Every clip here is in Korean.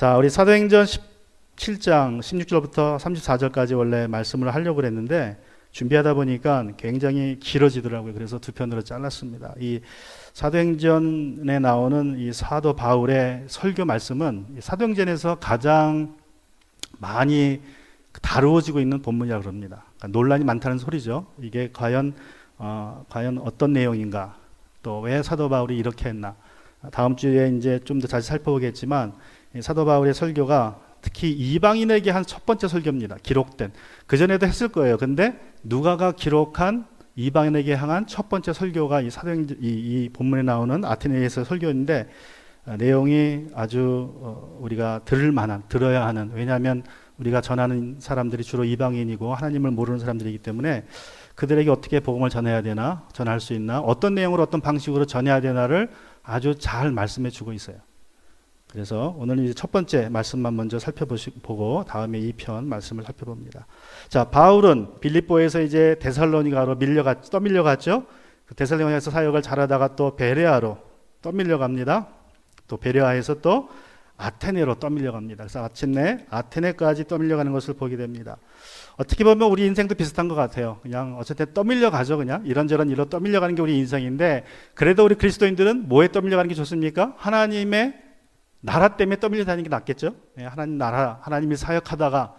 자, 우리 사도행전 17장 16절부터 34절까지 원래 말씀을 하려고 그랬는데 준비하다 보니까 굉장히 길어지더라고요. 그래서 두 편으로 잘랐습니다. 이 사도행전에 나오는 이 사도 바울의 설교 말씀은 사도행전에서 가장 많이 다루어지고 있는 본문이라고 그럽니다. 그러니까 논란이 많다는 소리죠. 이게 과연 어떤 내용인가, 또 왜 사도 바울이 이렇게 했나. 다음 주에 이제 좀 더 자세히 살펴보겠지만 사도 바울의 설교가 특히 이방인에게 한 첫 번째 설교입니다. 기록된. 그전에도 했을 거예요. 근데 누가가 기록한 이방인에게 향한 첫 번째 설교가 이 사도행전 이 본문에 나오는 아테네에서 설교인데 내용이 아주 우리가 들어야 하는, 왜냐하면 우리가 전하는 사람들이 주로 이방인이고 하나님을 모르는 사람들이기 때문에 그들에게 어떻게 복음을 전해야 되나, 전할 수 있나, 어떤 내용으로 어떤 방식으로 전해야 되나를 아주 잘 말씀해 주고 있어요. 그래서 오늘 이제 첫 번째 말씀만 먼저 살펴보고 다음에 2편 말씀을 살펴봅니다. 자, 바울은 빌립보에서 이제 데살로니가로 떠밀려갔죠. 그 데살로니가에서 사역을 잘하다가 또 베레아로 떠밀려갑니다. 또 베레아에서 또 아테네로 떠밀려갑니다. 그래서 마침내 아테네까지 떠밀려가는 것을 보게 됩니다. 어떻게 보면 우리 인생도 비슷한 것 같아요. 그냥 어쨌든 떠밀려가죠. 그냥 이런저런 일로 떠밀려가는 게 우리 인생인데, 그래도 우리 그리스도인들은 뭐에 떠밀려가는 게 좋습니까? 하나님의 나라 때문에 떠밀려 다니는 게 낫겠죠. 하나님 나라, 하나님이 사역하다가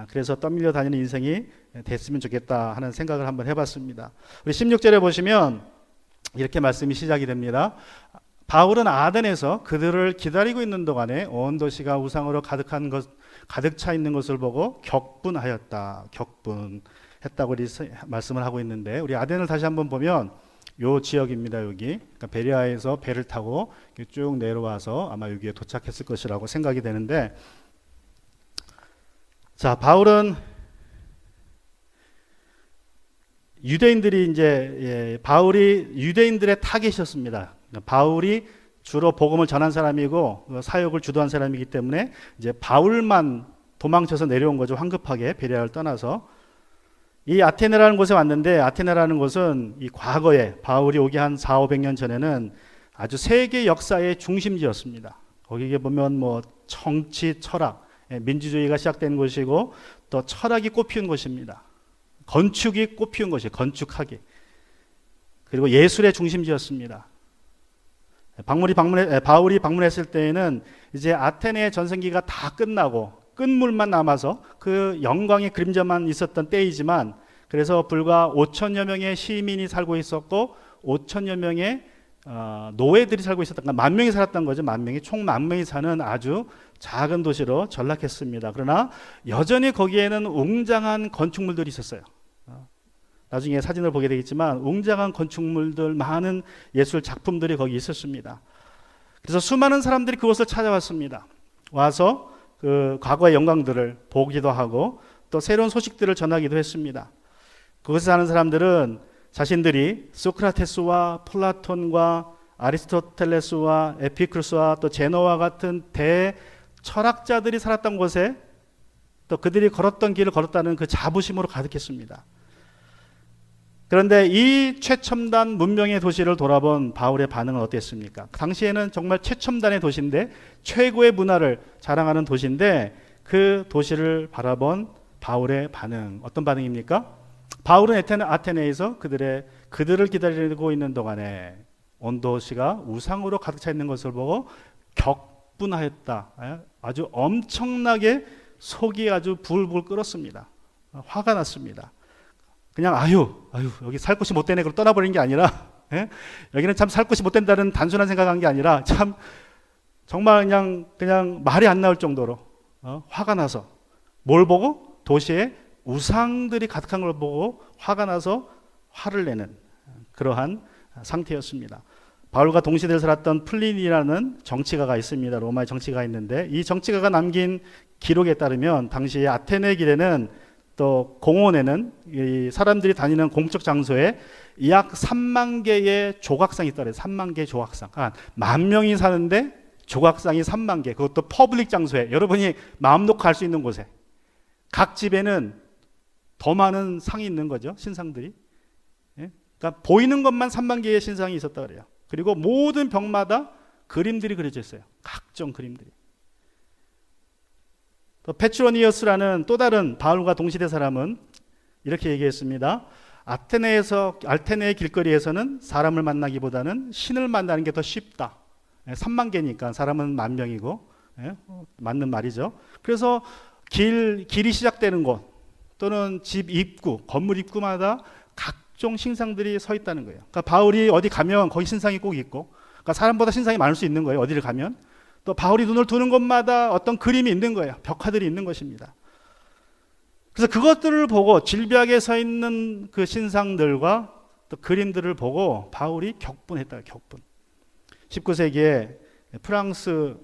그래서 떠밀려 다니는 인생이 됐으면 좋겠다 하는 생각을 한번 해봤습니다. 우리 16절에 보시면 이렇게 말씀이 시작이 됩니다. 바울은 아덴에서 그들을 기다리고 있는 동안에 온 도시가 우상으로 가득 차 있는 것을 보고 격분하였다. 격분했다고 말씀을 하고 있는데, 우리 아덴을 다시 한번 보면 요 지역입니다. 여기. 그러니까 베레아에서 배를 타고 쭉 내려와서 아마 여기에 도착했을 것이라고 생각이 되는데, 자, 바울은 바울이 유대인들의 타겟이었습니다. 바울이 주로 복음을 전한 사람이고 사역을 주도한 사람이기 때문에 이제 바울만 도망쳐서 내려온 거죠. 황급하게 베레아를 떠나서. 이 아테네라는 곳에 왔는데, 아테네라는 곳은 이 과거에 바울이 오기 한 400-500년 전에는 아주 세계 역사의 중심지였습니다. 거기에 보면 뭐 정치, 철학, 민주주의가 시작된 곳이고 또 철학이 꽃피운 곳입니다. 건축이 꽃피운 곳이에요. 건축하기. 그리고 예술의 중심지였습니다. 바울이 방문했을 때에는 이제 아테네의 전성기가 다 끝나고 끝물만 남아서 그 영광의 그림자만 있었던 때이지만, 그래서 불과 5천여 명의 시민이 살고 있었고 5천여 명의 노예들이 살고 있었던, 10,000명이 살았던 거죠. 총 10,000명이 사는 아주 작은 도시로 전락했습니다. 그러나 여전히 거기에는 웅장한 건축물들이 있었어요. 나중에 사진을 보게 되겠지만 웅장한 건축물들, 많은 예술 작품들이 거기 있었습니다. 그래서 수많은 사람들이 그곳을 찾아왔습니다. 와서 그 과거의 영광들을 보기도 하고 또 새로운 소식들을 전하기도 했습니다. 그곳에 사는 사람들은 자신들이 소크라테스와 플라톤과 아리스토텔레스와 에피크루스와 또 제노와 같은 대철학자들이 살았던 곳에 또 그들이 걸었던 길을 걸었다는 그 자부심으로 가득했습니다. 그런데 이 최첨단 문명의 도시를 돌아본 바울의 반응은 어땠습니까? 당시에는 정말 최첨단의 도시인데, 최고의 문화를 자랑하는 도시인데, 그 도시를 바라본 바울의 반응, 어떤 반응입니까? 바울은 아테네에서 그들을 기다리고 있는 동안에 온 도시가 우상으로 가득 차 있는 것을 보고 격분하였다. 아주 엄청나게 속이 아주 불불 끓었습니다. 화가 났습니다. 그냥 여기 살 곳이 못 되네 그러고 떠나버린 게 아니라, 여기는 참 살 곳이 못 된다는 단순한 생각한 게 아니라 참 정말 그냥 말이 안 나올 정도로 화가 나서, 뭘 보고? 도시에 우상들이 가득한 걸 보고 화가 나서 화를 내는 그러한 상태였습니다. 바울과 동시대를 살았던 플린이라는 정치가가 있습니다. 로마의 정치가가 있는데, 이 정치가가 남긴 기록에 따르면 당시 아테네 길에는 또 공원에는 이 사람들이 다니는 공적 장소에 약 3만 개의 조각상이 있더래요. 3만 개의 조각상. 10,000명이 사는데 조각상이 3만 개. 그것도 퍼블릭 장소에, 여러분이 마음 놓고 갈 수 있는 곳에. 각 집에는 더 많은 상이 있는 거죠. 신상들이. 그러니까 보이는 것만 3만 개의 신상이 있었다 그래요. 그리고 모든 벽마다 그림들이 그려져 있어요. 각종 그림들이. 또 페트로니어스라는 또 다른 바울과 동시대 사람은 이렇게 얘기했습니다. 아테네의 길거리에서는 사람을 만나기보다는 신을 만나는 게 더 쉽다. 3만 개니까 사람은 10,000명이고, 맞는 말이죠. 그래서 길이 시작되는 곳 또는 집 입구, 건물 입구마다 각종 신상들이 서 있다는 거예요. 그러니까 바울이 어디 가면 거기 신상이 꼭 있고, 그러니까 사람보다 신상이 많을 수 있는 거예요. 어디를 가면. 또 바울이 눈을 두는 곳마다 어떤 그림이 있는 거예요. 벽화들이 있는 것입니다. 그래서 그것들을 보고 질비하게 서 있는 그 신상들과 또 그림들을 보고 바울이 격분했다. 격분. 19세기에 프랑스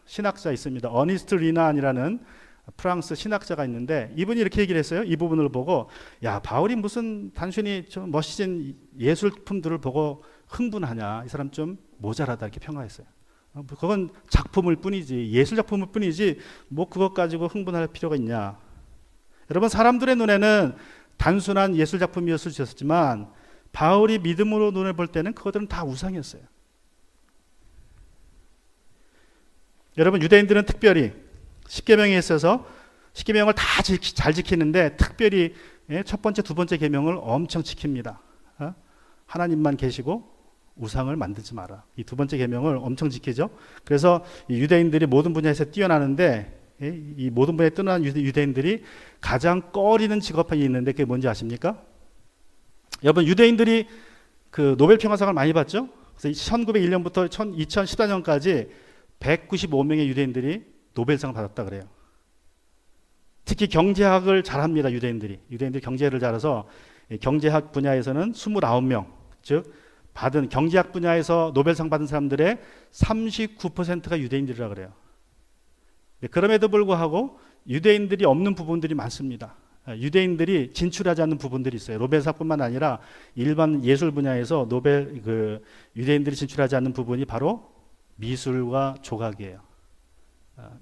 신학자 있습니다. 어니스트 리난이라는 프랑스 신학자가 있는데 이분이 이렇게 얘기를 했어요. 이 부분을 보고 야, 바울이 무슨 단순히 좀 멋진 예술품들을 보고 흥분하냐. 이 사람 좀 모자라다 이렇게 평가했어요. 그건 작품일 뿐이지, 예술 작품일 뿐이지 뭐 그것 가지고 흥분할 필요가 있냐. 여러분, 사람들의 눈에는 단순한 예술 작품이었을 수 있었지만 바울이 믿음으로 눈을 볼 때는 그것들은 다 우상이었어요. 여러분, 유대인들은 특별히 십계명에 있어서 십계명을 다 잘 지키는데 특별히 첫 번째, 두 번째 계명을 엄청 지킵니다. 하나님만 계시고 우상을 만들지 마라. 이 두 번째 계명을 엄청 지키죠. 그래서 유대인들이 모든 분야에서 뛰어나는데 이 모든 분야에 뛰어난 유대인들이 가장 꺼리는 직업이 있는데 그게 뭔지 아십니까? 여러분, 유대인들이 그 노벨 평화상을 많이 받죠. 그래서 1901년부터 2014년까지 195명의 유대인들이 노벨상을 받았다 그래요. 특히 경제학을 잘합니다. 유대인들이 경제를 잘해서 경제학 분야에서는 29명, 즉 받은 경제학 분야에서 노벨상 받은 사람들의 39%가 유대인들이라 그래요. 그럼에도 불구하고 유대인들이 없는 부분들이 많습니다. 유대인들이 진출하지 않는 부분들이 있어요. 노벨상뿐만 아니라 일반 예술 분야에서 유대인들이 진출하지 않는 부분이 바로 미술과 조각이에요.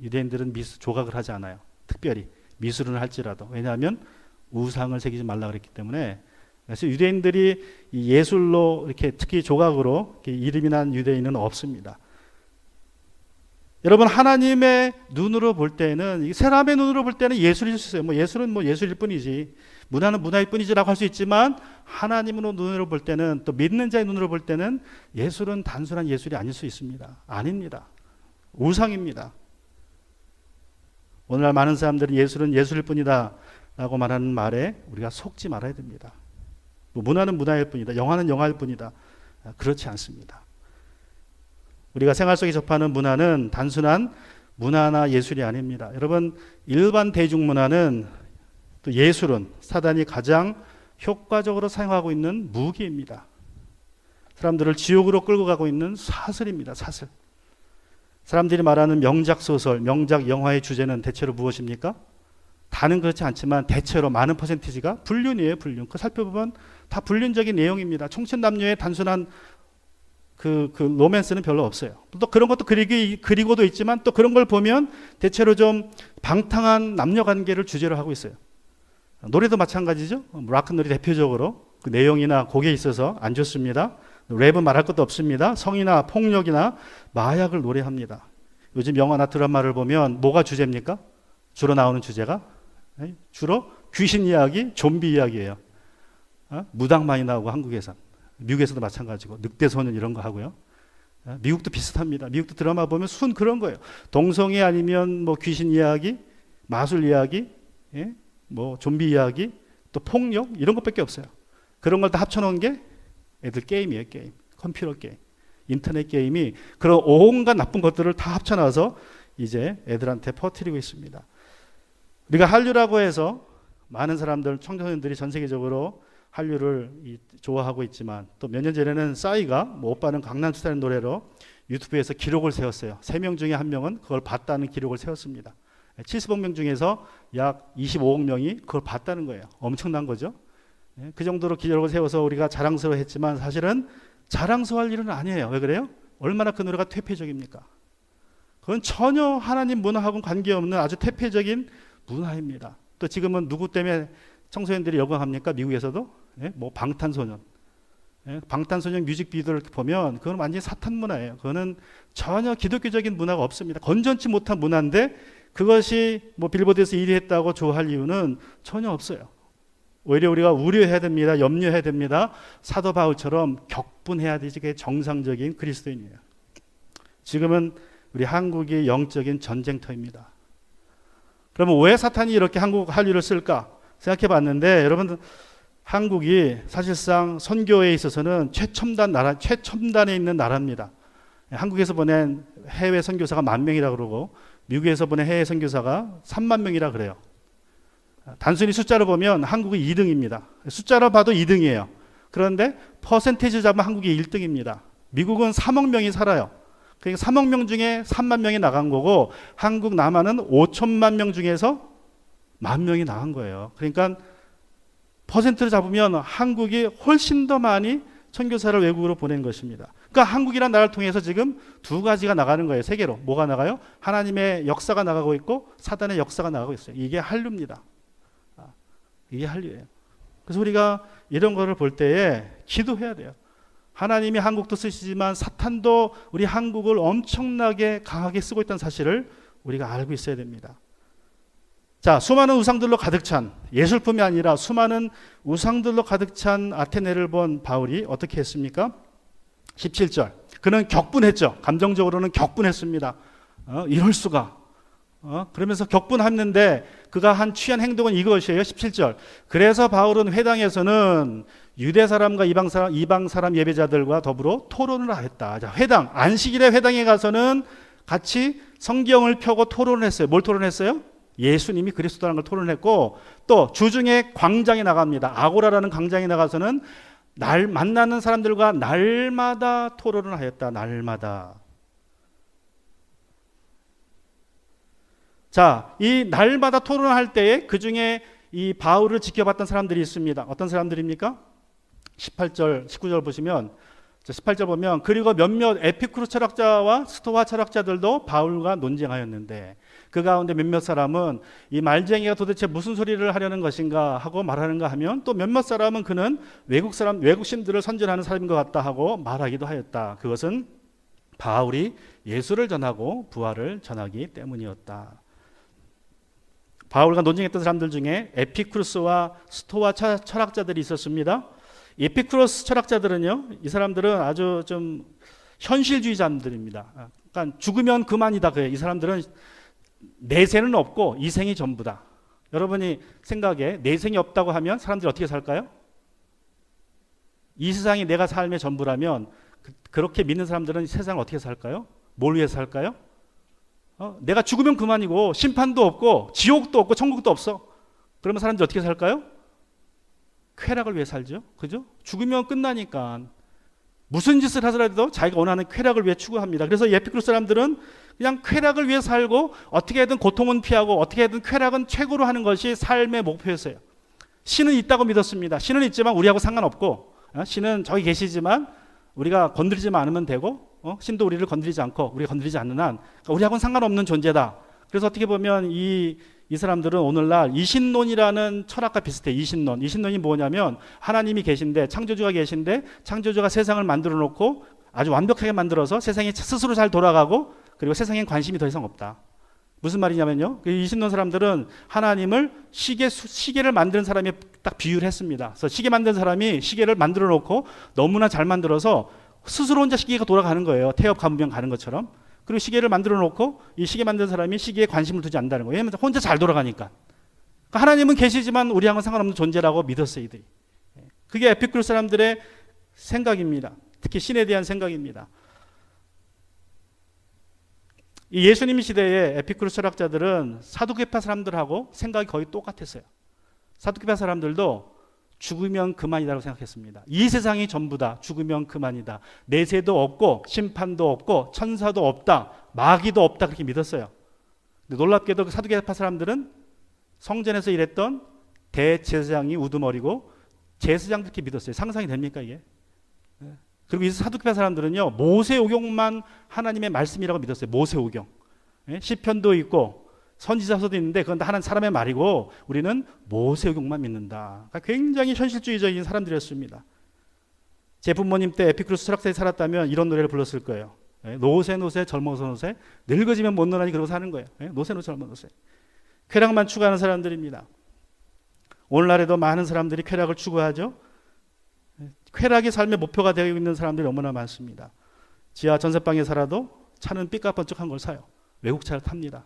유대인들은 조각을 하지 않아요. 특별히 미술은 할지라도. 왜냐하면 우상을 새기지 말라 그랬기 때문에. 그래서 유대인들이 이 예술로 이렇게 특히 조각으로 이렇게 이름이 난 유대인은 없습니다. 여러분, 하나님의 눈으로 볼 때는, 사람의 눈으로 볼 때는 예술일 수 있어요. 뭐 예술은 뭐 예술일 뿐이지, 문화는 문화일 뿐이지라고 할 수 있지만 하나님으로 눈으로 볼 때는, 또 믿는 자의 눈으로 볼 때는 예술은 단순한 예술이 아닐 수 있습니다. 아닙니다. 우상입니다. 오늘날 많은 사람들은 예술은 예술일 뿐이다 라고 말하는 말에 우리가 속지 말아야 됩니다. 문화는 문화일 뿐이다. 영화는 영화일 뿐이다. 그렇지 않습니다. 우리가 생활 속에 접하는 문화는 단순한 문화나 예술이 아닙니다. 여러분, 일반 대중문화는, 또 예술은 사단이 가장 효과적으로 사용하고 있는 무기입니다. 사람들을 지옥으로 끌고 가고 있는 사슬입니다. 사슬. 사람들이 말하는 명작 소설, 명작 영화의 주제는 대체로 무엇입니까? 다는 그렇지 않지만 대체로 많은 퍼센티지가 불륜이에요. 불륜. 그 살펴보면 다 불륜적인 내용입니다. 청춘남녀의 단순한 그 로맨스는 별로 없어요. 또 그런 것도 그리고도 있지만 또 그런 걸 보면 대체로 좀 방탕한 남녀 관계를 주제로 하고 있어요. 노래도 마찬가지죠. 락앤롤이 대표적으로 그 내용이나 곡에 있어서 안 좋습니다. 랩은 말할 것도 없습니다. 성이나 폭력이나 마약을 노래합니다. 요즘 영화나 드라마를 보면 뭐가 주제입니까? 주로 나오는 주제가 주로 귀신 이야기, 좀비 이야기예요. 무당 많이 나오고 한국에선. 미국에서도 마찬가지고 늑대 소년 이런 거 하고요. 미국도 비슷합니다. 미국도 드라마 보면 순 그런 거예요. 동성애 아니면 뭐 귀신 이야기, 마술 이야기, 뭐 좀비 이야기, 또 폭력 이런 것밖에 없어요. 그런 걸 다 합쳐놓은 게 애들 게임이에요. 게임, 컴퓨터 게임, 인터넷 게임이 그런 온갖 나쁜 것들을 다 합쳐놔서 이제 애들한테 퍼뜨리고 있습니다. 우리가 한류라고 해서 많은 사람들, 청소년들이 전 세계적으로 한류를 좋아하고 있지만 또 몇 년 전에는 싸이가 뭐 오빠는 강남스타일 노래로 유튜브에서 기록을 세웠어요. 3명 중에 1명은 그걸 봤다는 기록을 세웠습니다. 70억 명 중에서 약 25억 명이 그걸 봤다는 거예요. 엄청난 거죠. 그 정도로 기록을 세워서 우리가 자랑스러워했지만 사실은 자랑스러워할 일은 아니에요. 왜 그래요? 얼마나 그 노래가 퇴폐적입니까? 그건 전혀 하나님 문화하고는 관계없는 아주 퇴폐적인 문화입니다. 또 지금은 누구 때문에 청소년들이 열광합니까? 미국에서도 뭐 방탄소년, 방탄소년 뮤직비디오를 보면 그건 완전히 사탄 문화예요. 그거는 전혀 기독교적인 문화가 없습니다. 건전치 못한 문화인데 그것이 뭐 빌보드에서 1위 했다고 좋아할 이유는 전혀 없어요. 오히려 우리가 우려해야 됩니다. 염려해야 됩니다. 사도 바울처럼 격분해야 되지. 그게 정상적인 그리스도인이에요. 지금은 우리 한국이 영적인 전쟁터입니다. 그러면 왜 사탄이 이렇게 한국 한류를 쓸까 생각해 봤는데, 여러분, 한국이 사실상 선교에 있어서는 최첨단에 있는 나라입니다. 한국에서 보낸 해외 선교사가 10,000명이라 그러고 미국에서 보낸 해외 선교사가 30,000명이라 그래요. 단순히 숫자로 보면 한국이 2등입니다. 숫자로 봐도 2등이에요. 그런데 퍼센테이지 잡으면 한국이 1등입니다. 미국은 3억 명이 살아요. 그러니까 3억 명 중에 3만 명이 나간 거고, 한국 남한은 5천만 명 중에서 10,000명이 나간 거예요. 그러니까 퍼센트를 잡으면 한국이 훨씬 더 많이 선교사를 외국으로 보낸 것입니다. 그러니까 한국이라는 나라를 통해서 지금 두 가지가 나가는 거예요. 세계로. 뭐가 나가요? 하나님의 역사가 나가고 있고 사단의 역사가 나가고 있어요. 이게 한류입니다. 이게 한류예요. 그래서 우리가 이런 거를 볼 때에 기도해야 돼요. 하나님이 한국도 쓰시지만 사탄도 우리 한국을 엄청나게 강하게 쓰고 있다는 사실을 우리가 알고 있어야 됩니다. 자, 수많은 우상들로 가득 찬, 예술품이 아니라 수많은 우상들로 가득 찬 아테네를 본 바울이 어떻게 했습니까? 17절. 그는 격분했죠. 감정적으로는 격분했습니다. 이럴 수가. 그러면서 격분했는데 그가 취한 행동은 이것이에요. 17절. 그래서 바울은 회당에서는 유대 사람과 이방 사람 예배자들과 더불어 토론을 하였다. 자, 회당, 안식일에 회당에 가서는 같이 성경을 펴고 토론을 했어요. 뭘 토론했어요? 예수님이 그리스도라는 걸 토론했고, 또 주중에 광장에 나갑니다. 아고라라는 광장에 나가서는 만나는 사람들과 날마다 토론을 하였다. 날마다. 자, 이 날마다 토론을 할 때에 그 중에 이 바울을 지켜봤던 사람들이 있습니다. 어떤 사람들입니까? 18절, 19절 보시면, 18절 보면, 그리고 몇몇 에피쿠르 철학자와 스토아 철학자들도 바울과 논쟁하였는데, 그 가운데 몇몇 사람은 이 말쟁이가 도대체 무슨 소리를 하려는 것인가 하고 말하는가 하면, 또 몇몇 사람은 그는 외국신들을 선전하는 사람인 것 같다 하고 말하기도 하였다. 그것은 바울이 예수를 전하고 부활을 전하기 때문이었다. 바울과 논쟁했던 사람들 중에 에피쿠르스와 스토아 철학자들이 있었습니다. 에피쿠르스 철학자들은요, 이 사람들은 아주 좀 현실주의자들입니다. 그러니까 죽으면 그만이다. 그래요. 이 사람들은 내생은 없고 이생이 전부다. 여러분이 생각에 내생이 없다고 하면 사람들이 어떻게 살까요? 이 세상이 내가 삶의 전부라면 그렇게 믿는 사람들은 세상을 어떻게 살까요? 뭘 위해서 살까요? 내가 죽으면 그만이고 심판도 없고 지옥도 없고 천국도 없어. 그러면 사람들이 어떻게 살까요? 쾌락을 위해 살죠. 그죠? 죽으면 끝나니까 무슨 짓을 하더라도 자기가 원하는 쾌락을 위해 추구합니다. 그래서 에피쿠르 사람들은 그냥 쾌락을 위해 살고 어떻게든 고통은 피하고 어떻게든 쾌락은 최고로 하는 것이 삶의 목표였어요. 신은 있다고 믿었습니다. 신은 있지만 우리하고 상관없고, 신은 저기 계시지만 우리가 건드리지만 않으면 되고, 신도 우리를 건드리지 않고 우리가 건드리지 않는 한 우리하고는 상관없는 존재다. 그래서 어떻게 보면 이 사람들은 오늘날 이신론이라는 철학과 비슷해. 이신론이 뭐냐면 하나님이 계신데, 창조주가 계신데, 창조주가 세상을 만들어 놓고 아주 완벽하게 만들어서 세상이 스스로 잘 돌아가고, 그리고 세상엔 관심이 더 이상 없다. 무슨 말이냐면요, 이신론 사람들은 하나님을 시계를 만드는 사람이 딱 비유를 했습니다. 그래서 시계 만든 사람이 시계를 만들어 놓고 너무나 잘 만들어서 스스로 혼자 시계가 돌아가는 거예요. 태엽 가무병 가는 것처럼. 그리고 시계를 만들어 놓고 이 시계 만든 사람이 시계에 관심을 두지 않는다는 거예요. 왜냐하면 혼자 잘 돌아가니까. 그러니까 하나님은 계시지만 우리하고는 상관없는 존재라고 믿었어요, 이들이. 그게 에피쿠르 사람들의 생각입니다. 특히 신에 대한 생각입니다. 이 예수님 시대의 에피쿠르 철학자들은 사두개파 사람들하고 생각이 거의 똑같았어요. 사두개파 사람들도 죽으면 그만이라고 생각했습니다. 이 세상이 전부다. 죽으면 그만이다. 내세도 없고 심판도 없고 천사도 없다. 마귀도 없다. 그렇게 믿었어요. 근데 놀랍게도 그 사두개파 사람들은 성전에서 일했던 대제사장이 우두머리고 제사장도 그렇게 믿었어요. 상상이 됩니까 이게? 그리고 이 사두개파 사람들은요, 모세오경만 하나님의 말씀이라고 믿었어요. 모세오경. 시편도 있고 선지자서도 있는데 그건 다 하나님 사람의 말이고 우리는 모세오경만 믿는다. 그러니까 굉장히 현실주의적인 사람들이었습니다. 제 부모님 때 에피쿠르스 철학자에 살았다면 이런 노래를 불렀을 거예요. 노세 젊어서 노세, 늙어지면 못 노나니 그러고 사는 거예요. 노세 젊어 노세. 쾌락만 추구하는 사람들입니다. 오늘날에도 많은 사람들이 쾌락을 추구하죠. 쾌락이 삶의 목표가 되어 있는 사람들이 너무나 많습니다. 지하 전세방에 살아도 차는 삐까번쩍한 걸 사요. 외국 차를 탑니다.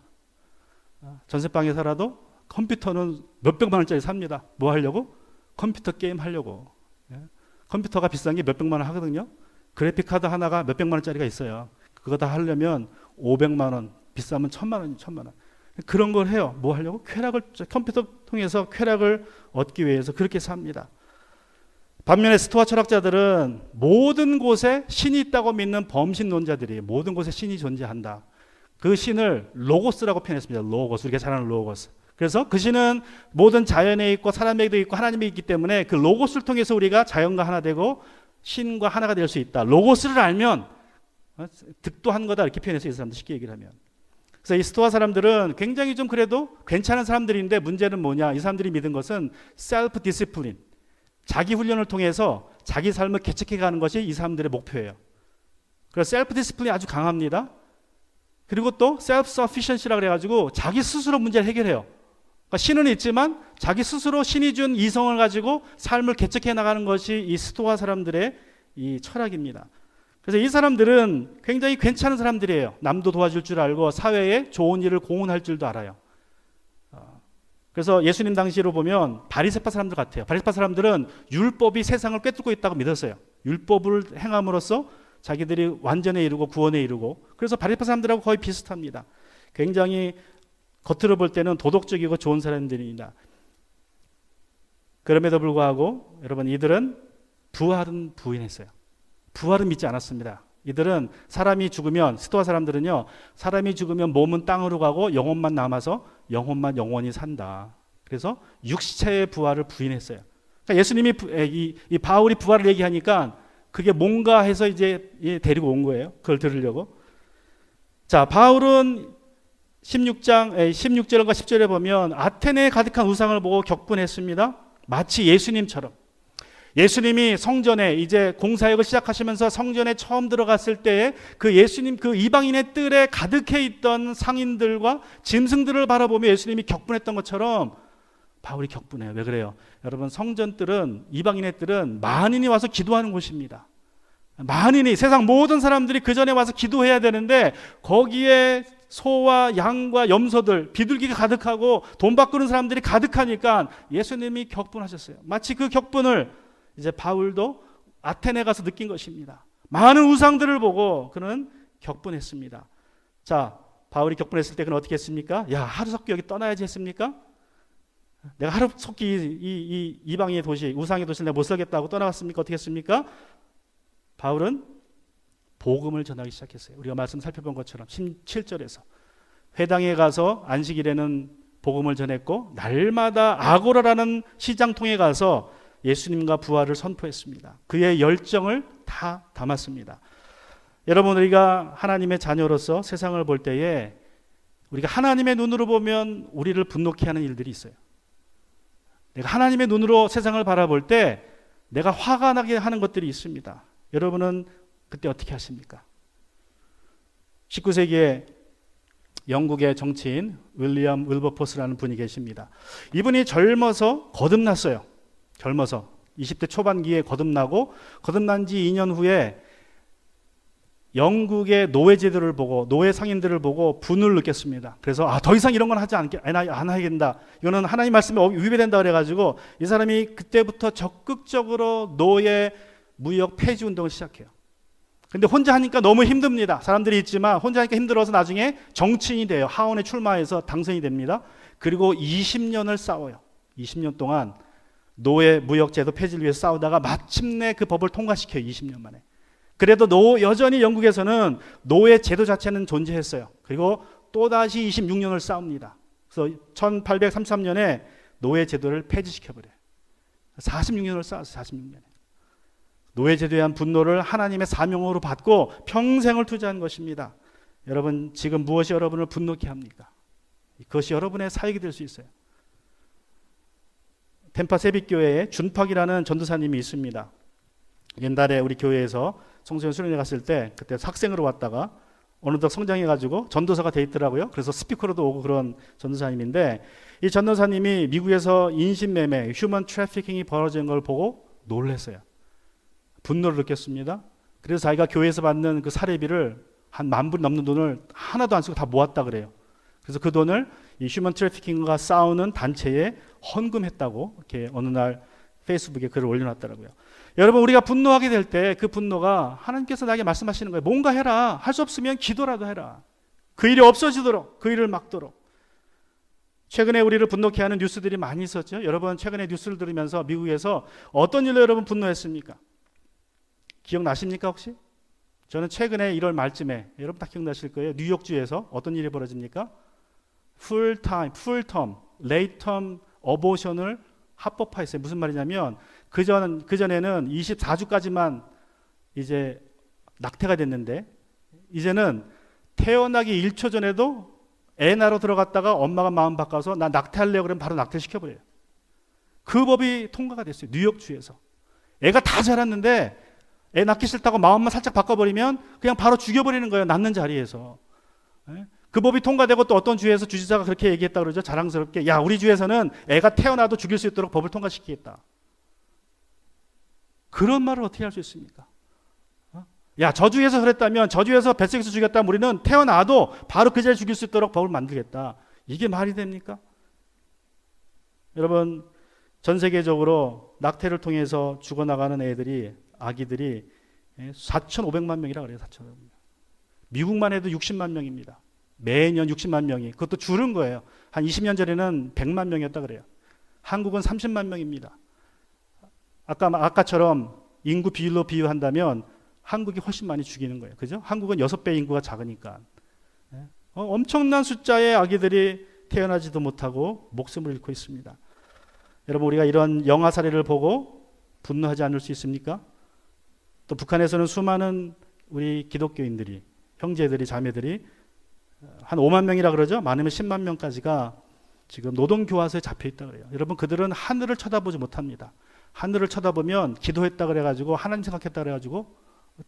전세방에 살아도 컴퓨터는 몇백만 원짜리 삽니다. 뭐 하려고? 컴퓨터 게임 하려고. 컴퓨터가 비싼 게 몇백만 원 하거든요. 그래픽카드 하나가 몇백만 원짜리가 있어요. 그거 다 하려면 500만 원, 비싸면 1000만 원, 1000만 원. 그런 걸 해요. 뭐 하려고? 쾌락을, 컴퓨터 통해서 쾌락을 얻기 위해서 그렇게 삽니다. 반면에 스토아 철학자들은 모든 곳에 신이 있다고 믿는 범신론자들이 모든 곳에 신이 존재한다. 그 신을 로고스라고 표현했습니다. 로고스, 우리가 잘 아는 로고스. 그래서 그 신은 모든 자연에 있고 사람에게도 있고 하나님이 있기 때문에 그 로고스를 통해서 우리가 자연과 하나 되고 신과 하나가 될 수 있다. 로고스를 알면 득도한 거다 이렇게 표현해서 이 사람들 쉽게 얘기를 하면. 그래서 이 스토아 사람들은 굉장히 좀 그래도 괜찮은 사람들인데 문제는 뭐냐? 이 사람들이 믿은 것은 셀프 디시플린, 자기 훈련을 통해서 자기 삶을 개척해 가는 것이 이 사람들의 목표예요. 그래서 셀프 디시플린이 아주 강합니다. 그리고 또 셀프 서피션시라고 그래가지고 자기 스스로 문제를 해결해요. 그러니까 신은 있지만 자기 스스로 신이 준 이성을 가지고 삶을 개척해 나가는 것이 이 스토아 사람들의 이 철학입니다. 그래서 이 사람들은 굉장히 괜찮은 사람들이에요. 남도 도와줄 줄 알고 사회에 좋은 일을 공헌할 줄도 알아요. 그래서 예수님 당시로 보면 바리새파 사람들 같아요. 바리새파 사람들은 율법이 세상을 꿰뚫고 있다고 믿었어요. 율법을 행함으로써 자기들이 완전에 이르고 구원에 이르고, 그래서 바리새파 사람들하고 거의 비슷합니다. 굉장히 겉으로 볼 때는 도덕적이고 좋은 사람들입니다. 그럼에도 불구하고 여러분, 이들은 부활은 부인했어요. 부활은 믿지 않았습니다. 이들은 사람이 죽으면, 스토아 사람들은요, 사람이 죽으면 몸은 땅으로 가고 영혼만 남아서 영혼만 영원히 산다. 그래서 육체의 부활을 부인했어요. 그러니까 예수님이 이 바울이 부활을 얘기하니까 그게 뭔가 해서 이제 데리고 온 거예요. 그걸 들으려고. 자, 바울은 16절과 10절에 보면 아테네에 가득한 우상을 보고 격분했습니다. 마치 예수님처럼. 예수님이 성전에 이제 공사역을 시작하시면서 성전에 처음 들어갔을 때에 그 예수님, 그 이방인의 뜰에 가득해 있던 상인들과 짐승들을 바라보며 예수님이 격분했던 것처럼 바울이 격분해요. 왜 그래요? 여러분, 성전 뜰은, 이방인의 뜰은 만인이 와서 기도하는 곳입니다. 만인이, 세상 모든 사람들이 그 전에 와서 기도해야 되는데 거기에 소와 양과 염소들, 비둘기가 가득하고 돈 바꾸는 사람들이 가득하니까 예수님이 격분하셨어요. 마치 그 격분을 이제 바울도 아테네 가서 느낀 것입니다. 많은 우상들을 보고 그는 격분했습니다. 자, 바울이 격분했을 때 그는 어떻게 했습니까? 야, 하루속히 여기 떠나야지 했습니까? 내가 하루속히 이방의 도시, 우상의 도시를 내가 못 살겠다고 떠나갔습니까? 어떻게 했습니까? 바울은 복음을 전하기 시작했어요. 우리가 말씀 살펴본 것처럼 17절에서 회당에 가서 안식일에는 복음을 전했고, 날마다 아고라라는 시장통에 가서 예수님과 부활을 선포했습니다. 그의 열정을 다 담았습니다. 여러분, 우리가 하나님의 자녀로서 세상을 볼 때에 우리가 하나님의 눈으로 보면 우리를 분노케 하는 일들이 있어요. 내가 하나님의 눈으로 세상을 바라볼 때 내가 화가 나게 하는 것들이 있습니다. 여러분은 그때 어떻게 하십니까? 19세기에 영국의 정치인 윌리엄 윌버포스라는 분이 계십니다. 이분이 젊어서 거듭났어요. 젊어서 20대 초반기에 거듭나고, 거듭난 지 2년 후에 영국의 노예 제도를 보고, 노예 상인들을 보고 분을 느꼈습니다. 그래서 더 이상 이런 건 안 하겠다. 이거는 하나님 말씀에 위배된다 그래가지고 이 사람이 그때부터 적극적으로 노예 무역 폐지 운동을 시작해요. 근데 혼자 하니까 너무 힘듭니다. 사람들이 있지만 혼자 하니까 힘들어서 나중에 정치인이 돼요. 하원에 출마해서 당선이 됩니다. 그리고 20년을 싸워요. 20년 동안 노예 무역 제도 폐지를 위해서 싸우다가 마침내 그 법을 통과시켜요. 20년 만에. 그래도 여전히 영국에서는 노예 제도 자체는 존재했어요. 그리고 또다시 26년을 싸웁니다. 그래서 1833년에 노예 제도를 폐지시켜버려요. 46년을 싸웠어요. 46년에. 노예 제도에 대한 분노를 하나님의 사명으로 받고 평생을 투자한 것입니다. 여러분, 지금 무엇이 여러분을 분노케 합니까? 그것이 여러분의 사역이 될 수 있어요. 템파 세빛교회에 준팍이라는 전도사님이 있습니다. 옛날에 우리 교회에서 청소년 수련회 갔을 때 그때 학생으로 왔다가 어느덧 성장해가지고 전도사가 돼 있더라고요. 그래서 스피커로도 오고 그런 전도사님인데 이 전도사님이 미국에서 인신매매, 휴먼 트래피킹이 벌어지는 걸 보고 놀랐어요. 분노를 느꼈습니다. 그래서 자기가 교회에서 받는 그 사례비를 한 10,000불 넘는 돈을 하나도 안 쓰고 다 모았다 그래요. 그래서 그 돈을 이 휴먼 트래피킹과 싸우는 단체에 헌금했다고 이렇게 어느 날 페이스북에 글을 올려놨더라고요. 여러분, 우리가 분노하게 될 때 그 분노가 하나님께서 나에게 말씀하시는 거예요. 뭔가 해라. 할 수 없으면 기도라도 해라. 그 일이 없어지도록, 그 일을 막도록. 최근에 우리를 분노케 하는 뉴스들이 많이 있었죠. 여러분, 최근에 뉴스를 들으면서 미국에서 어떤 일로 여러분 분노했습니까? 기억나십니까 혹시? 저는 최근에 1월 말쯤에, 여러분 다 기억나실 거예요. 뉴욕주에서 어떤 일이 벌어집니까? 풀텀, 레이텀 어보션을 합법화했어요. 무슨 말이냐면 그전에는 24주까지만 이제 낙태가 됐는데 이제는 태어나기 1초 전에도 애 낳으러 들어갔다가 엄마가 마음 바꿔서 나 낙태하려고 그러면 바로 낙태시켜버려요. 그 법이 통과가 됐어요. 뉴욕주에서. 애가 다 자랐는데 애 낳기 싫다고 마음만 살짝 바꿔버리면 그냥 바로 죽여버리는 거예요. 낳는 자리에서. 그 법이 통과되고 또 어떤 주에서 주지사가 그렇게 얘기했다 그러죠. 자랑스럽게. 야, 우리 주에서는 애가 태어나도 죽일 수 있도록 법을 통과시키겠다. 그런 말을 어떻게 할 수 있습니까? 야, 저주에서 그랬다면, 저주에서 뱃속에서 죽였다면 우리는 태어나도 바로 그 자리에 죽일 수 있도록 법을 만들겠다. 이게 말이 됩니까? 여러분, 전 세계적으로 낙태를 통해서 죽어나가는 애들이, 아기들이 4,500만 명이라 그래요. 4,500만 명. 미국만 해도 60만 명입니다. 매년 60만 명이. 그것도 줄은 거예요. 한 20년 전에는 100만 명이었다 그래요. 한국은 30만 명입니다. 아까처럼 인구 비율로 비유한다면 한국이 훨씬 많이 죽이는 거예요. 그죠? 한국은 6배 인구가 작으니까. 엄청난 숫자의 아기들이 태어나지도 못하고 목숨을 잃고 있습니다. 여러분, 우리가 이런 영화 사례를 보고 분노하지 않을 수 있습니까? 또 북한에서는 수많은 우리 기독교인들이, 형제들이, 자매들이 한 5만 명이라 그러죠? 많으면 10만 명까지가 지금 노동교화소에 잡혀있다 그래요. 여러분, 그들은 하늘을 쳐다보지 못합니다. 하늘을 쳐다보면 기도했다 그래가지고 하나님 생각했다 그래가지고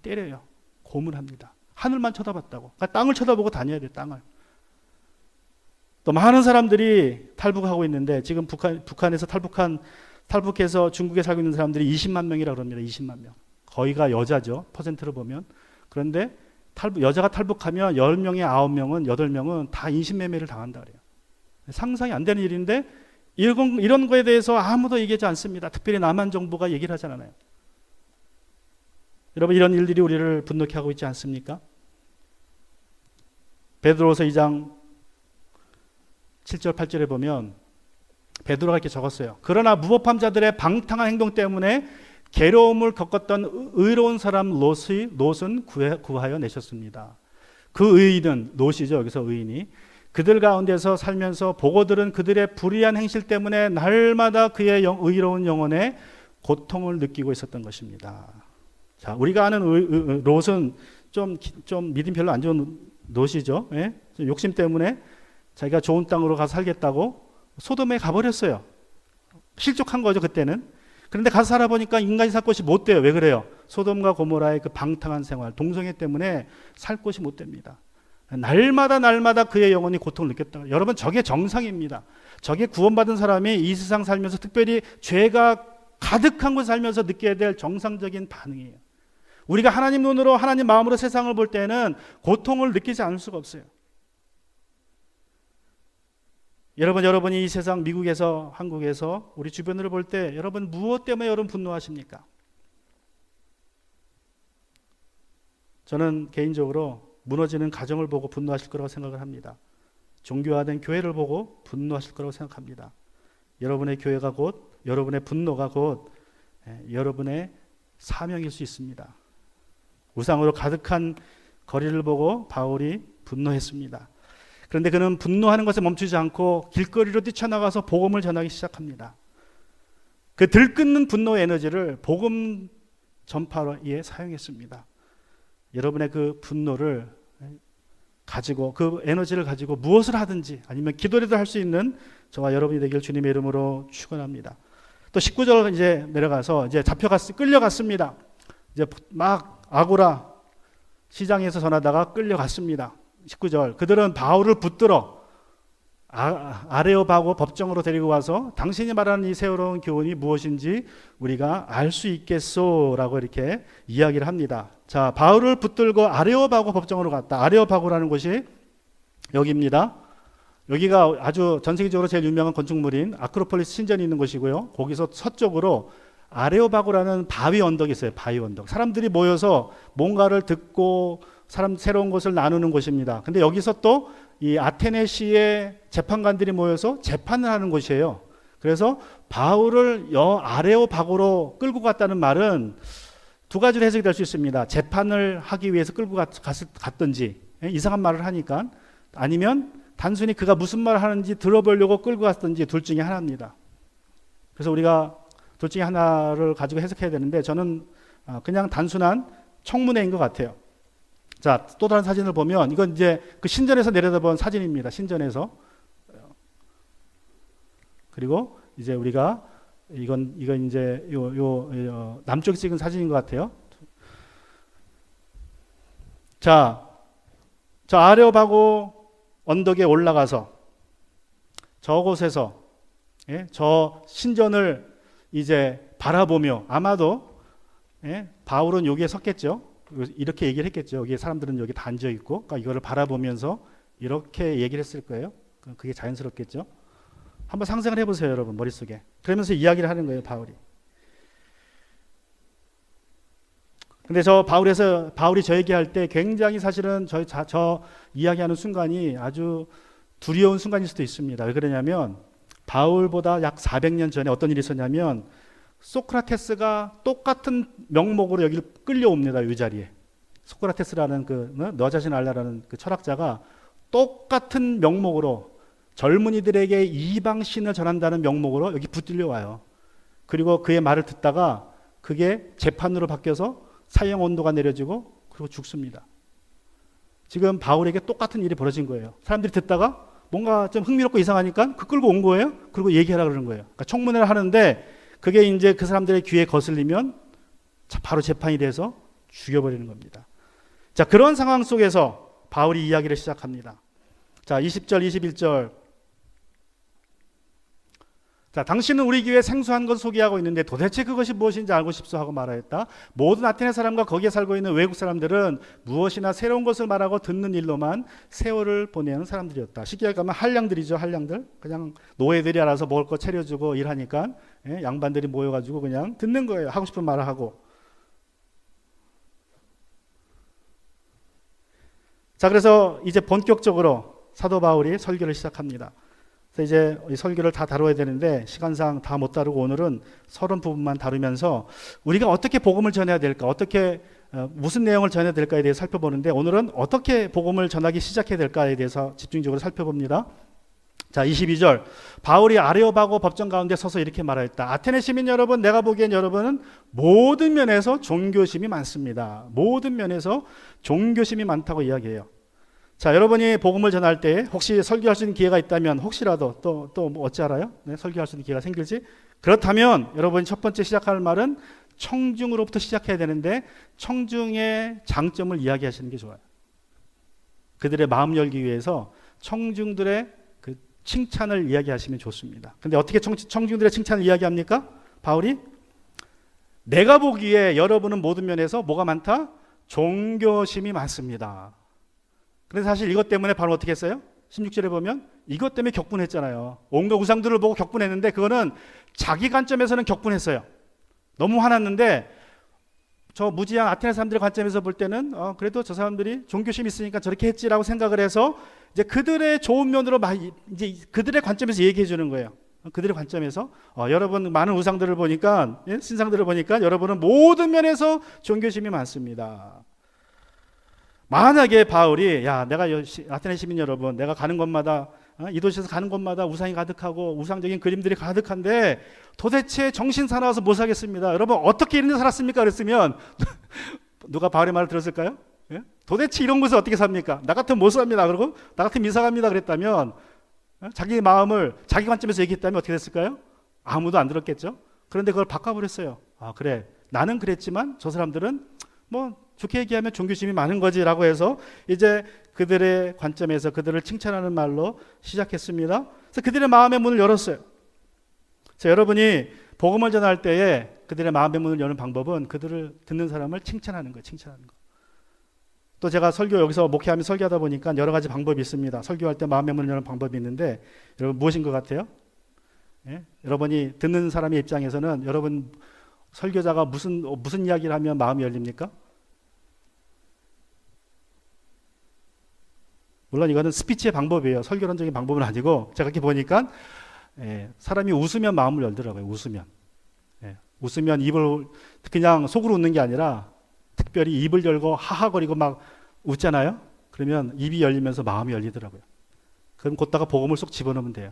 때려요. 고문합니다. 하늘만 쳐다봤다고. 그러니까 땅을 쳐다보고 다녀야 돼요. 땅을. 또 많은 사람들이 탈북하고 있는데 지금 북한에서 탈북해서 중국에 살고 있는 사람들이 20만 명이라고 그럽니다. 20만 명. 거의가 여자죠. 퍼센트로 보면. 그런데 여자가 탈북하면 10명에 9명은 8명은 다 인신매매를 당한다 그래요. 상상이 안 되는 일인데 이런 거에 대해서 아무도 얘기하지 않습니다. 특별히 남한 정부가 얘기를 하지 않아요. 여러분, 이런 일들이 우리를 분노케 하고 있지 않습니까? 베드로서 2장 7절 8절에 보면 베드로가 이렇게 적었어요. 그러나 무법한 자들의 방탕한 행동 때문에 괴로움을 겪었던 의로운 사람 롯은 구하여 내셨습니다. 그 의인은, 롯이죠, 여기서 의인이, 그들 가운데서 살면서 보고 들은 그들의 불의한 행실 때문에 날마다 그의 의로운 영혼에 고통을 느끼고 있었던 것입니다. 자, 우리가 아는 롯은 좀 믿음 별로 안 좋은 롯이죠. 예? 욕심 때문에 자기가 좋은 땅으로 가서 살겠다고 소돔에 가버렸어요. 실족한 거죠, 그때는. 그런데 가서 살아보니까 인간이 살 곳이 못 돼요. 왜 그래요? 소돔과 고모라의 그 방탕한 생활, 동성애 때문에 살 곳이 못 됩니다. 날마다 그의 영혼이 고통을 느꼈다. 여러분, 저게 정상입니다. 저게 구원받은 사람이 이 세상 살면서 특별히 죄가 가득한 곳 살면서 느껴야 될 정상적인 반응이에요. 우리가 하나님 눈으로, 하나님 마음으로 세상을 볼 때는 고통을 느끼지 않을 수가 없어요. 여러분이 이 세상, 미국에서, 한국에서 우리 주변을 볼 때 여러분 무엇 때문에 여러분 분노하십니까? 저는 개인적으로 무너지는 가정을 보고 분노하실 거라고 생각을 합니다. 종교화된 교회를 보고 분노하실 거라고 생각합니다. 여러분의 교회가 곧, 여러분의 분노가 곧 여러분의 사명일 수 있습니다. 우상으로 가득한 거리를 보고 바울이 분노했습니다. 그런데 그는 분노하는 것에 멈추지 않고 길거리로 뛰쳐나가서 복음을 전하기 시작합니다. 그 들끓는 분노의 에너지를 복음 전파에 사용했습니다. 여러분의 그 분노를 가지고, 그 에너지를 가지고 무엇을 하든지, 아니면 기도라도 할 수 있는 저와 여러분이 되길 주님의 이름으로 축원합니다. 또 19절 이제 내려가서 이제 끌려갔습니다. 이제 막 아고라 시장에서 전하다가 끌려갔습니다. 19절. 그들은 바울을 붙들어 아레오바고 법정으로 데리고 와서 당신이 말하는 이 새로운 교훈이 무엇인지 우리가 알 수 있겠소라고 이렇게 이야기를 합니다. 자, 바울을 붙들고 아레오바고 법정으로 갔다. 아레오바고라는 곳이 여기입니다. 여기가 아주 전 세계적으로 제일 유명한 건축물인 아크로폴리스 신전이 있는 곳이고요. 거기서 서쪽으로 아레오바고라는 바위 언덕이 있어요. 바위 언덕. 사람들이 모여서 뭔가를 듣고 새로운 것을 나누는 곳입니다. 근데 여기서 또 이 아테네시의 재판관들이 모여서 재판을 하는 곳이에요. 그래서 바울을 아레오바고로 끌고 갔다는 말은 두 가지로 해석이 될 수 있습니다. 재판을 하기 위해서 끌고 갔든지, 이상한 말을 하니까, 아니면 단순히 그가 무슨 말을 하는지 들어보려고 끌고 갔든지, 둘 중에 하나입니다. 그래서 우리가 둘 중에 하나를 가지고 해석해야 되는데, 저는 그냥 단순한 청문회인 것 같아요. 자, 또 다른 사진을 보면 이건 이제 그 신전에서 내려다본 사진입니다. 신전에서. 그리고 이제 우리가 이건 이제 남쪽에 찍은 사진인 것 같아요. 자, 저 아레오바고 언덕에 올라가서 저곳에서 저 신전을 이제 바라보며, 아마도 바울은 여기에 섰겠죠. 이렇게 얘기를 했겠죠. 여기 사람들은 여기 다 앉아 있고, 그러니까 이거를 바라보면서 이렇게 얘기를 했을 거예요. 그게 자연스럽겠죠. 한번 상상을 해보세요, 여러분, 머릿속에. 그러면서 이야기를 하는 거예요, 바울이. 근데 바울이 저 얘기할 때 굉장히 사실은 저 이야기하는 순간이 아주 두려운 순간일 수도 있습니다. 왜 그러냐면 바울보다 약 400년 전에 어떤 일이 있었냐면 소크라테스가 똑같은 명목으로 여기를 끌려옵니다. 이 자리에. 소크라테스라는 너 자신 알라라는 그 철학자가 똑같은 명목으로 젊은이들에게 이방신을 전한다는 명목으로 여기 붙들려와요. 그리고 그의 말을 듣다가 그게 재판으로 바뀌어서 사형 온도가 내려지고 그리고 죽습니다. 지금 바울에게 똑같은 일이 벌어진 거예요. 사람들이 듣다가 뭔가 좀 흥미롭고 이상하니까 그 끌고 온 거예요. 그리고 얘기하라 그러는 거예요. 그러니까 청문회를 하는데 그게 이제 그 사람들의 귀에 거슬리면 바로 재판이 돼서 죽여버리는 겁니다. 자, 그런 상황 속에서 바울이 이야기를 시작합니다. 자, 20절, 21절. 자, 당신은 우리 교회에 생소한 것을 소개하고 있는데 도대체 그것이 무엇인지 알고 싶소 하고 말하였다. 모든 아테네 사람과 거기에 살고 있는 외국 사람들은 무엇이나 새로운 것을 말하고 듣는 일로만 세월을 보내는 사람들이었다. 쉽게 얘기하면 한량들이죠. 한량들. 그냥 노예들이 알아서 먹을 거 차려주고 일하니까 양반들이 모여가지고 그냥 듣는 거예요. 하고 싶은 말을 하고. 자, 그래서 이제 본격적으로 사도 바울이 설교를 시작합니다. 그래서 이제 이 설교를 다 다뤄야 되는데 시간상 다 못 다루고 오늘은 30부분만 다루면서 우리가 어떻게 복음을 전해야 될까, 어떻게 무슨 내용을 전해야 될까에 대해서 살펴보는데, 오늘은 어떻게 복음을 전하기 시작해야 될까에 대해서 집중적으로 살펴봅니다. 자, 22절. 바울이 아레오바고 법정 가운데 서서 이렇게 말하였다. 아테네 시민 여러분, 내가 보기엔 여러분은 모든 면에서 종교심이 많습니다. 모든 면에서 종교심이 많다고 이야기해요. 자, 여러분이 복음을 전할 때 혹시 설교할 수 있는 기회가 있다면, 혹시라도 또 어찌 알아요? 설교할 수 있는 기회가 생길지? 그렇다면 여러분이 첫 번째 시작할 말은 청중으로부터 시작해야 되는데, 청중의 장점을 이야기하시는 게 좋아요. 그들의 마음 열기 위해서 청중들의 그 칭찬을 이야기하시면 좋습니다. 근데 어떻게 청중들의 칭찬을 이야기합니까? 바울이 내가 보기에 여러분은 모든 면에서 뭐가 많다? 종교심이 많습니다. 그래서 사실 이것 때문에 바로 어떻게 했어요? 16절에 보면 이것 때문에 격분했잖아요. 온갖 우상들을 보고 격분했는데 그거는 자기 관점에서는 격분했어요. 너무 화났는데 저 무지한 아테네 사람들의 관점에서 볼 때는 그래도 저 사람들이 종교심이 있으니까 저렇게 했지라고 생각을 해서 이제 그들의 좋은 면으로 이제 그들의 관점에서 얘기해 주는 거예요. 그들의 관점에서 여러분 많은 우상들을 보니까, 신상들을 보니까 여러분은 모든 면에서 종교심이 많습니다. 만약에 바울이 내가 아테네 시민 여러분, 내가 가는 곳마다 이 도시에서 가는 곳마다 우상이 가득하고 우상적인 그림들이 가득한데 도대체 정신 사나워서 못 살겠습니다. 여러분 어떻게 이런 데 살았습니까? 그랬으면 누가 바울의 말을 들었을까요? 도대체 이런 곳에 어떻게 삽니까? 나 같으면 못 삽니다. 그리고 나 같으면 이사 갑니다. 그랬다면, 자기 마음을 자기 관점에서 얘기했다면 어떻게 됐을까요? 아무도 안 들었겠죠. 그런데 그걸 바꿔버렸어요. 그래, 나는 그랬지만 저 사람들은 뭐 좋게 얘기하면 종교심이 많은 거지라고 해서 이제 그들의 관점에서 그들을 칭찬하는 말로 시작했습니다. 그래서 그들의 마음의 문을 열었어요. 자, 여러분이 복음을 전할 때에 그들의 마음의 문을 여는 방법은 그들을 듣는 사람을 칭찬하는 거예요. 칭찬하는 거. 또 제가 설교 여기서 목회하며 설교하다 보니까 여러 가지 방법이 있습니다. 설교할 때 마음의 문을 여는 방법이 있는데 여러분 무엇인 것 같아요? 예? 여러분이 듣는 사람의 입장에서는 여러분 설교자가 무슨 이야기를 하면 마음이 열립니까? 물론 이거는 스피치의 방법이에요. 설교론적인 방법은 아니고 제가 이렇게 보니까 사람이 웃으면 마음을 열더라고요. 웃으면. 웃으면 입을 그냥 속으로 웃는 게 아니라 특별히 입을 열고 하하거리고 막 웃잖아요. 그러면 입이 열리면서 마음이 열리더라고요. 그럼 곧다가 복음을 쏙 집어넣으면 돼요.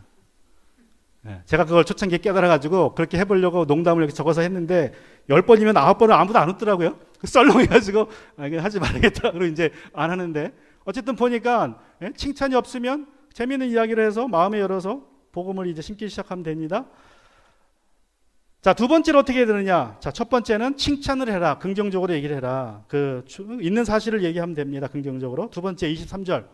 제가 그걸 초창기에 깨달아가지고 그렇게 해보려고 농담을 이렇게 적어서 했는데 10번이면 9번은 아무도 안 웃더라고요. 썰렁해가지고 하지 말아야겠다. 그리고 이제 안 하는데 어쨌든 보니까 칭찬이 없으면 재미있는 이야기를 해서 마음에 열어서 복음을 이제 심기 시작하면 됩니다. 자, 두 번째로 어떻게 해야 되느냐? 자, 첫 번째는 칭찬을 해라. 긍정적으로 얘기를 해라. 있는 사실을 얘기하면 됩니다. 긍정적으로. 두 번째 23절.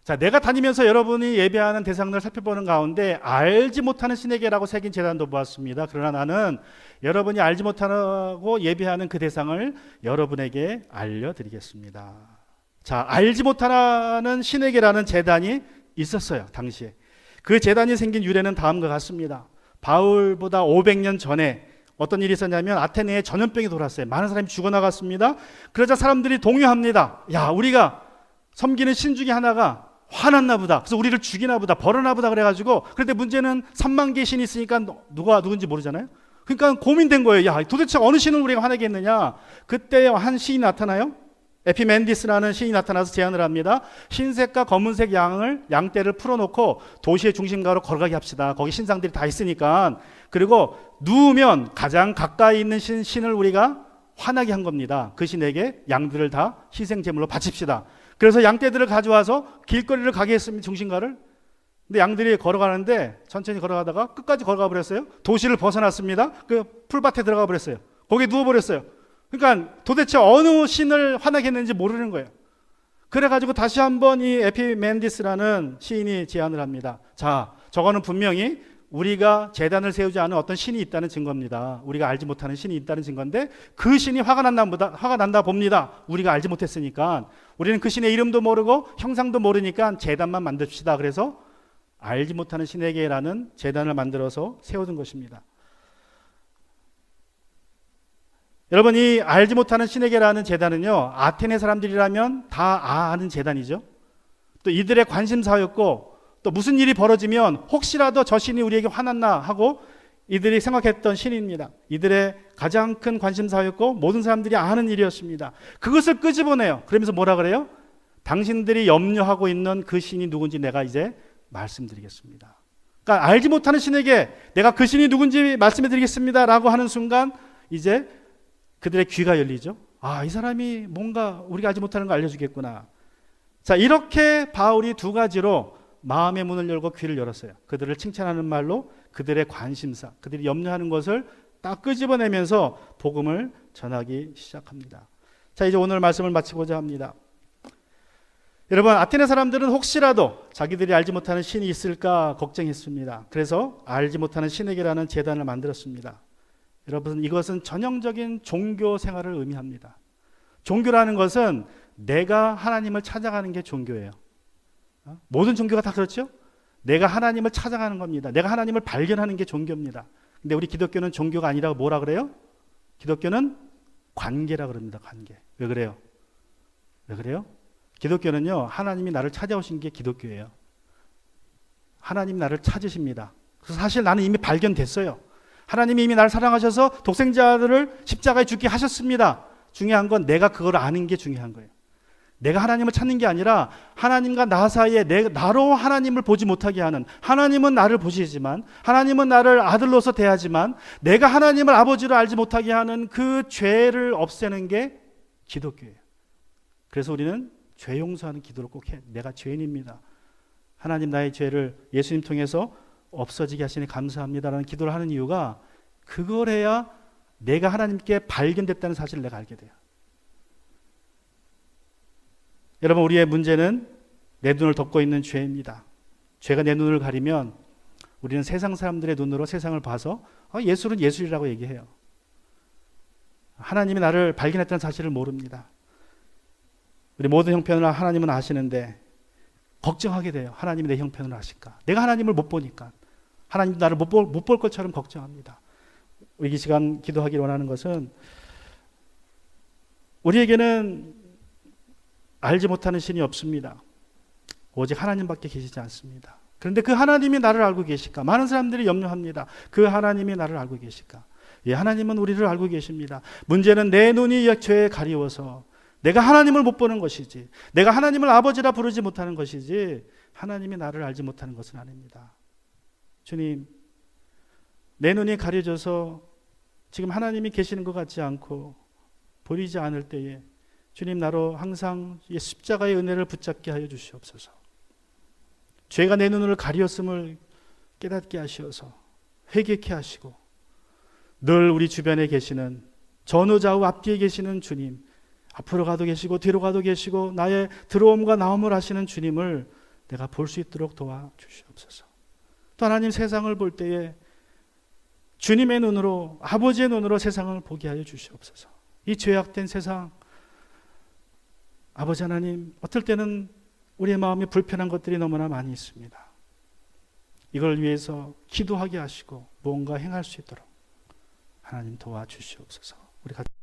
자, 내가 다니면서 여러분이 예배하는 대상들을 살펴보는 가운데 알지 못하는 신에게라고 새긴 제단도 보았습니다. 그러나 나는 여러분이 알지 못하고 예배하는 그 대상을 여러분에게 알려드리겠습니다. 자, 알지 못하는 신에게라는 제단이 있었어요. 당시에. 그 제단이 생긴 유래는 다음과 같습니다. 바울보다 500년 전에 어떤 일이 있었냐면 아테네에 전염병이 돌았어요. 많은 사람이 죽어나갔습니다. 그러자 사람들이 동요합니다. 야, 우리가 섬기는 신 중에 하나가 화났나 보다. 그래서 우리를 죽이나 보다. 벌하나 보다. 그래가지고 그런데 문제는 3만 개의 신이 있으니까 누가 누군지 모르잖아요. 그러니까 고민된 거예요. 야, 도대체 어느 신을 우리가 화내게 했느냐. 그때 한 신이 나타나요. 에피멘디스라는 신이 나타나서 제안을 합니다. 흰색과 검은색 양떼를 풀어놓고 도시의 중심가로 걸어가게 합시다. 거기 신상들이 다 있으니까. 그리고 누우면 가장 가까이 있는 신을 우리가 화나게 한 겁니다. 그 신에게 양들을 다 희생제물로 바칩시다. 그래서 양떼들을 가져와서 길거리를 가게 했습니다. 중심가를. 근데 양들이 걸어가는데 천천히 걸어가다가 끝까지 걸어가 버렸어요. 도시를 벗어났습니다. 그 풀밭에 들어가 버렸어요. 거기에 누워버렸어요. 그러니까 도대체 어느 신을 화나게 했는지 모르는 거예요. 그래가지고 다시 한번 이 에피멘디스라는 시인이 제안을 합니다. 자, 저거는 분명히 우리가 제단을 세우지 않은 어떤 신이 있다는 증거입니다. 우리가 알지 못하는 신이 있다는 증거인데 그 신이 화가 난다 봅니다. 우리가 알지 못했으니까. 우리는 그 신의 이름도 모르고 형상도 모르니까 제단만 만듭시다. 그래서 알지 못하는 신에게라는 제단을 만들어서 세워둔 것입니다. 여러분, 이 알지 못하는 신에게라는 제단은요, 아테네 사람들이라면 다 아는 제단이죠. 또 이들의 관심사였고, 또 무슨 일이 벌어지면 혹시라도 저 신이 우리에게 화났나 하고 이들이 생각했던 신입니다. 이들의 가장 큰 관심사였고 모든 사람들이 아는 일이었습니다. 그것을 끄집어내요. 그러면서 뭐라 그래요? 당신들이 염려하고 있는 그 신이 누군지 내가 이제 말씀드리겠습니다. 그러니까 알지 못하는 신에게 내가 그 신이 누군지 말씀해 드리겠습니다 라고 하는 순간 이제 그들의 귀가 열리죠. 아, 이 사람이 뭔가 우리가 알지 못하는 거 알려주겠구나. 자, 이렇게 바울이 두 가지로 마음의 문을 열고 귀를 열었어요. 그들을 칭찬하는 말로 그들의 관심사, 그들이 염려하는 것을 딱 끄집어내면서 복음을 전하기 시작합니다. 자, 이제 오늘 말씀을 마치고자 합니다. 여러분, 아테네 사람들은 혹시라도 자기들이 알지 못하는 신이 있을까 걱정했습니다. 그래서 알지 못하는 신에게라는 제단을 만들었습니다. 여러분, 이것은 전형적인 종교 생활을 의미합니다. 종교라는 것은 내가 하나님을 찾아가는 게 종교예요. 모든 종교가 다 그렇죠? 내가 하나님을 찾아가는 겁니다. 내가 하나님을 발견하는 게 종교입니다. 근데 우리 기독교는 종교가 아니라 뭐라 그래요? 기독교는 관계라 그럽니다. 관계. 왜 그래요? 왜 그래요? 기독교는요, 하나님이 나를 찾아오신 게 기독교예요. 하나님이 나를 찾으십니다. 그래서 사실 나는 이미 발견됐어요. 하나님이 이미 나를 사랑하셔서 독생자들을 십자가에 죽게 하셨습니다. 중요한 건 내가 그걸 아는 게 중요한 거예요. 내가 하나님을 찾는 게 아니라 하나님과 나 사이에 나로 하나님을 보지 못하게 하는, 하나님은 나를 보시지만, 하나님은 나를 아들로서 대하지만 내가 하나님을 아버지로 알지 못하게 하는 그 죄를 없애는 게 기독교예요. 그래서 우리는 죄 용서하는 기도를 꼭 해. 내가 죄인입니다. 하나님 나의 죄를 예수님 통해서 없어지게 하시니 감사합니다라는 기도를 하는 이유가 그걸 해야 내가 하나님께 발견됐다는 사실을 내가 알게 돼요. 여러분, 우리의 문제는 내 눈을 덮고 있는 죄입니다. 죄가 내 눈을 가리면 우리는 세상 사람들의 눈으로 세상을 봐서 예술은 예술이라고 얘기해요. 하나님이 나를 발견했다는 사실을 모릅니다. 우리 모든 형편을 하나님은 아시는데 걱정하게 돼요. 하나님이 내 형편을 아실까? 내가 하나님을 못 보니까. 하나님도 나를 못 볼 것처럼 걱정합니다. 우리 이 시간 기도하기를 원하는 것은 우리에게는 알지 못하는 신이 없습니다. 오직 하나님밖에 계시지 않습니다. 그런데 그 하나님이 나를 알고 계실까? 많은 사람들이 염려합니다. 그 하나님이 나를 알고 계실까? 예, 하나님은 우리를 알고 계십니다. 문제는 내 눈이 죄에 가리워서 내가 하나님을 못 보는 것이지, 내가 하나님을 아버지라 부르지 못하는 것이지, 하나님이 나를 알지 못하는 것은 아닙니다. 주님, 내 눈이 가려져서 지금 하나님이 계시는 것 같지 않고 보이지 않을 때에 주님, 나로 항상 십자가의 은혜를 붙잡게 하여 주시옵소서. 죄가 내 눈을 가리었음을 깨닫게 하시어서 회개케 하시고, 늘 우리 주변에 계시는 전후좌우 앞뒤에 계시는 주님, 앞으로 가도 계시고 뒤로 가도 계시고 나의 들어옴과 나옴을 하시는 주님을 내가 볼 수 있도록 도와주시옵소서. 또 하나님, 세상을 볼 때에 주님의 눈으로, 아버지의 눈으로 세상을 보게 하여 주시옵소서. 이 죄악된 세상, 아버지 하나님, 어떨 때는 우리의 마음이 불편한 것들이 너무나 많이 있습니다. 이걸 위해서 기도하게 하시고 무언가 행할 수 있도록 하나님 도와주시옵소서. 우리 같이